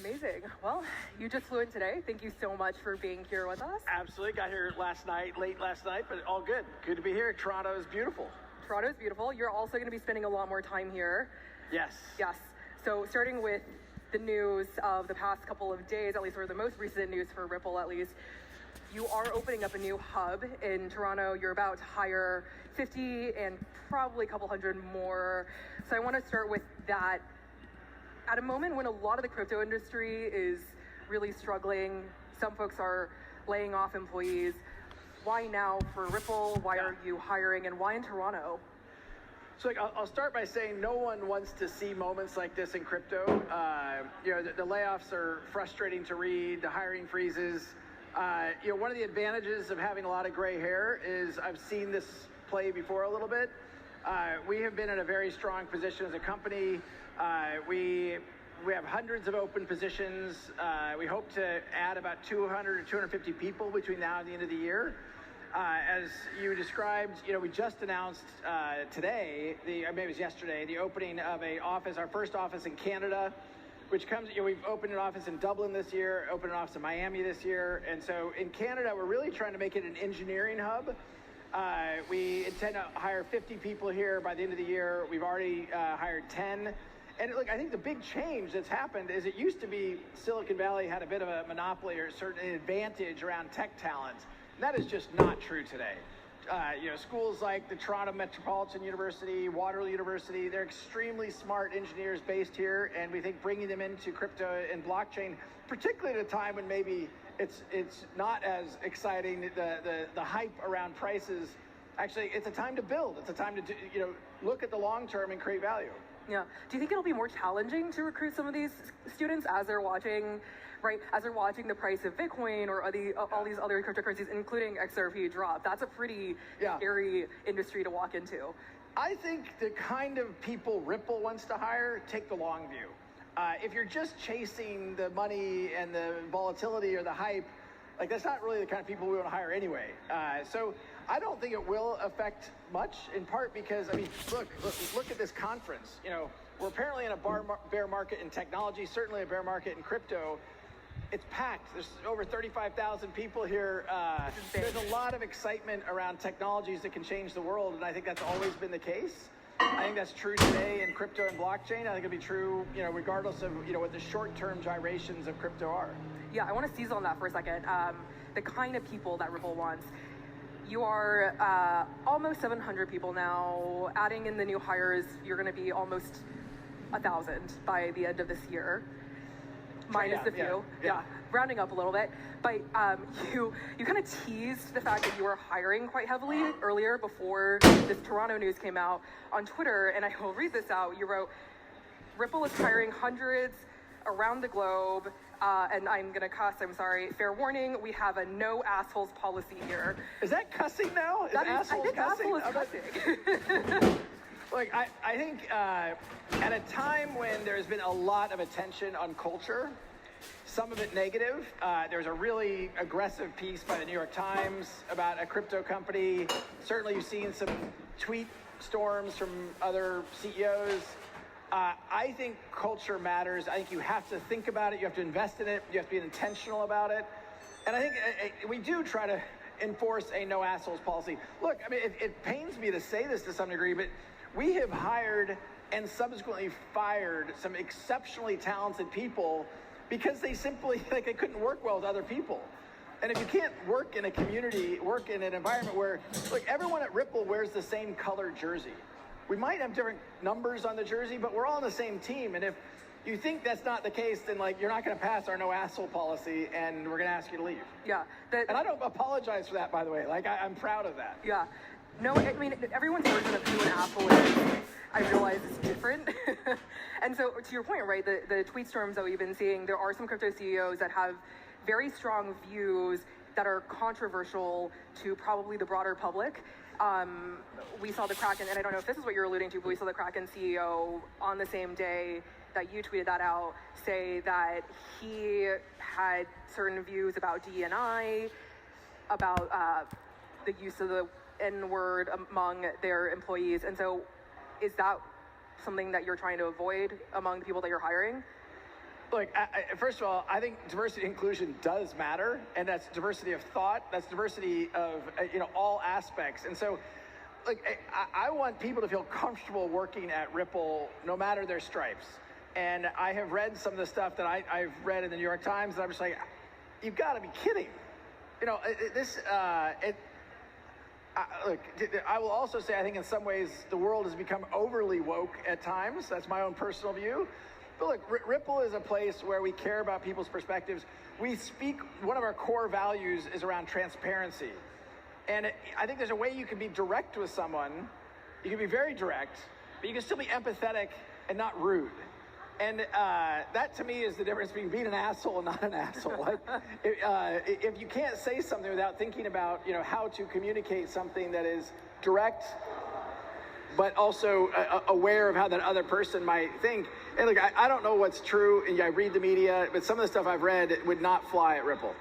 Amazing. Well, you just flew in today. Thank you so much for being here with us. Absolutely. Got here late last night, but all good. Good to be here. Toronto is beautiful. Toronto is beautiful. You're also going to be spending a lot more time here. Yes. Yes. So starting with the news of the past couple of days, at least, or the most recent news for Ripple, at least, you are opening up a new hub in Toronto. You're about to hire 50 and probably a couple hundred more. So I want to start with that. At a moment when a lot of the crypto industry is really struggling, some folks are laying off employees. Why now for Ripple? Why are you hiring, and why in Toronto? So I'll start by saying no one wants to see moments like this in crypto. The layoffs are frustrating to read, the hiring freezes. One of the advantages of having a lot of gray hair is I've seen this play before a little bit. We have been in a very strong position as a company. We have hundreds of open positions. We hope to add about 200 to 250 people between now and the end of the year. As you described, we just announced today, maybe it was yesterday, the opening of our first office in Canada, which comes, we've opened an office in Dublin this year, opened an office in Miami this year. And so in Canada, we're really trying to make it an engineering hub. We intend to hire 50 people here by the end of the year. We've already hired 10. And look, I think the big change that's happened is it used to be Silicon Valley had a bit of a monopoly or a certain advantage around tech talent. That is just not true today. Schools like the Toronto Metropolitan University, Waterloo University, they're extremely smart engineers based here, and we think bringing them into crypto and blockchain, particularly at a time when maybe it's not as exciting, the hype around prices, actually it's a time to build. It's a time to look at the long term and create value. Yeah. Do you think it'll be more challenging to recruit some of these students as they're watching, as they're watching the price of Bitcoin or all these other cryptocurrencies, including XRP, drop? That's a pretty scary industry to walk into. I think the kind of people Ripple wants to hire take the long view. If you're just chasing the money and the volatility or the hype, that's not really the kind of people we want to hire anyway. So I don't think it will affect much, in part because, look at this conference. We're apparently in a bear market in technology, certainly a bear market in crypto. It's packed. There's over 35,000 people here. There's a lot of excitement around technologies that can change the world, and I think that's always been the case. I think that's true today in crypto and blockchain. I think it'll be true, regardless of, what the short-term gyrations of crypto are. Yeah, I want to seize on that for a second. The kind of people that Ripple wants. You are almost 700 people now. Adding in the new hires, you're going to be almost 1,000 by the end of this year. Minus a few. Yeah. Rounding up a little bit. But you kind of teased the fact that you were hiring quite heavily earlier before this Toronto news came out on Twitter, and I will read this out. You wrote, Ripple is hiring hundreds around the globe, and I'm going to cuss, I'm sorry. Fair warning, we have a no assholes policy here. Is that cussing now? I think asshole is cussing. Look, I think at a time when there's been a lot of attention on culture, some of it negative, there's a really aggressive piece by the New York Times about a crypto company. Certainly you've seen some tweet storms from other CEOs. I think culture matters. I think you have to think about it. You have to invest in it. You have to be intentional about it. And I think we do try to enforce a no assholes policy. Look, it pains me to say this to some degree, but we have hired and subsequently fired some exceptionally talented people because they simply, they couldn't work well with other people. And if you can't work in a community, work in an environment where, everyone at Ripple wears the same color jersey. We might have different numbers on the jersey, but we're all on the same team. And if you think that's not the case, then you're not going to pass our no asshole policy, and we're going to ask you to leave. Yeah. And I don't apologize for that, by the way. I'm proud of that. Yeah. No, everyone's version of who an asshole is, I realize, is different. And so, to your point, right, the tweet storms that we've been seeing, there are some crypto CEOs that have very strong views that are controversial to probably the broader public. We saw the Kraken, and I don't know if this is what you're alluding to, but we saw the Kraken CEO on the same day that you tweeted that out say that he had certain views about D&I, about the use of the N-word among their employees. And so is that something that you're trying to avoid among the people that you're hiring? Look, first of all, I think diversity and inclusion does matter, and that's diversity of thought, that's diversity of all aspects. And so, look, I want people to feel comfortable working at Ripple, no matter their stripes. And I have read some of the stuff that I've read in the New York Times, and I'm just like, you've got to be kidding. Look, I will also say I think in some ways the world has become overly woke at times. That's my own personal view. But look, Ripple is a place where we care about people's perspectives. One of our core values is around transparency. And I think there's a way you can be direct with someone. You can be very direct, but you can still be empathetic and not rude. And that to me is the difference between being an asshole and not an asshole. If you can't say something without thinking about how to communicate something that is direct, but also aware of how that other person might think. And look, I don't know what's true, and I read the media, but some of the stuff I've read would not fly at Ripple.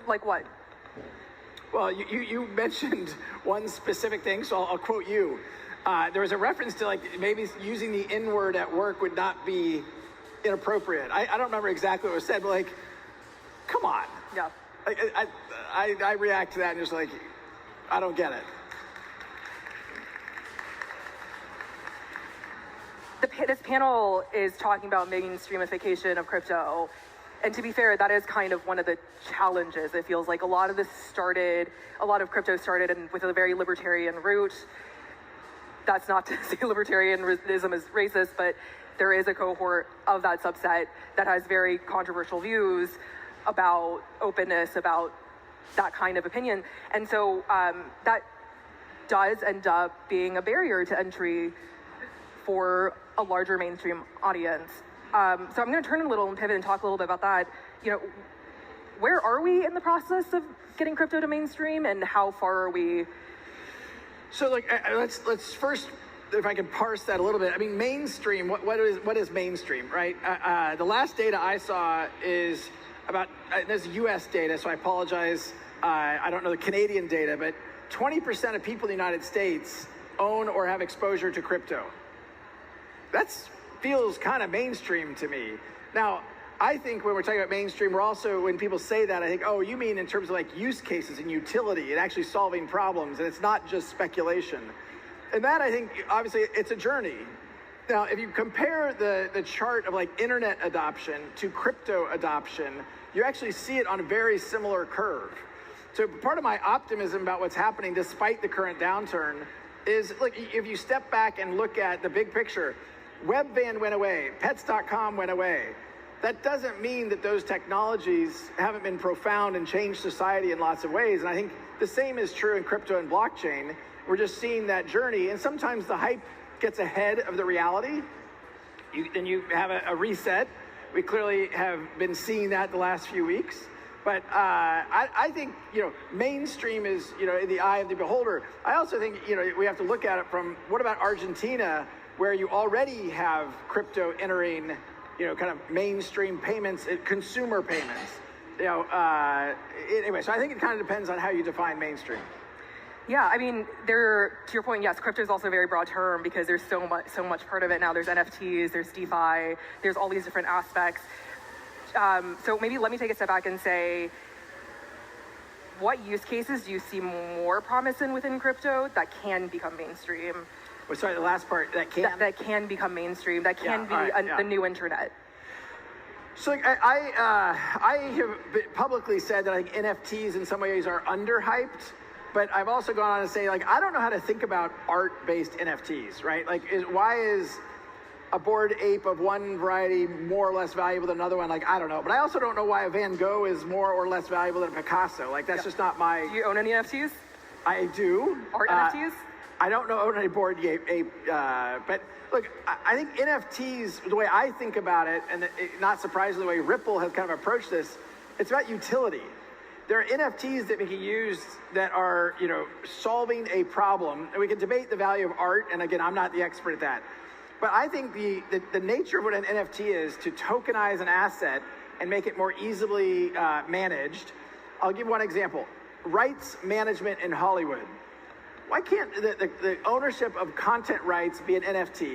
Like what? Well, you mentioned one specific thing, so I'll quote you. There was a reference to maybe using the N-word at work would not be inappropriate. I don't remember exactly what was said, but come on. Yeah. I react to that and just I don't get it. This panel is talking about mainstreamification of crypto. And to be fair, that is kind of one of the challenges. It feels like a lot of crypto started with a very libertarian root. That's not to say libertarianism is racist, but there is a cohort of that subset that has very controversial views about openness, about that kind of opinion. And so that does end up being a barrier to entry for a larger mainstream audience. So I'm going to turn a little and pivot and talk a little bit about that. Where are we in the process of getting crypto to mainstream, and how far are we? So let's first, if I can parse that a little bit. I mean, mainstream. What is mainstream, right? The last data I saw is about. This is U.S. data, so I apologize. I don't know the Canadian data, but 20% of people in the United States own or have exposure to crypto. That feels kind of mainstream to me. Now, I think when we're talking about mainstream, we're also, when people say that, I think, oh, you mean in terms of use cases and utility and actually solving problems, and it's not just speculation. And that, I think, obviously, it's a journey. Now, if you compare the chart of internet adoption to crypto adoption, you actually see it on a very similar curve. So part of my optimism about what's happening despite the current downturn is, if you step back and look at the big picture, Webvan went away, Pets.com went away. That doesn't mean that those technologies haven't been profound and changed society in lots of ways. And I think the same is true in crypto and blockchain. We're just seeing that journey. And sometimes the hype gets ahead of the reality. Then you have a reset. We clearly have been seeing that the last few weeks. But I think, mainstream is, in the eye of the beholder. I also think, we have to look at it from, what about Argentina, where you already have crypto entering, kind of mainstream payments, consumer payments. Anyway, so I think it kind of depends on how you define mainstream. Yeah, I mean, to your point, yes, crypto is also a very broad term because there's so much part of it now. There's NFTs, there's DeFi, there's all these different aspects. So maybe let me take a step back and say, what use cases do you see more promise in within crypto that can become mainstream? Well, sorry, the last part, that can become mainstream, that can be the new internet. So I have publicly said that I think NFTs in some ways are underhyped, but I've also gone on to say, I don't know how to think about art-based NFTs, right? Why is a Bored Ape of one variety more or less valuable than another one? I don't know. But I also don't know why a Van Gogh is more or less valuable than a Picasso. That's just not my... Do you own any NFTs? I do. Art NFTs? I don't own any Bored Ape, but look, I think NFTs, the way I think about it, and not surprisingly the way Ripple has kind of approached this, it's about utility. There are NFTs that we can use that are, solving a problem, and we can debate the value of art, and again, I'm not the expert at that. But I think the nature of what an NFT is to tokenize an asset and make it more easily managed. I'll give one example. Rights management in Hollywood. Why can't the ownership of content rights be an NFT?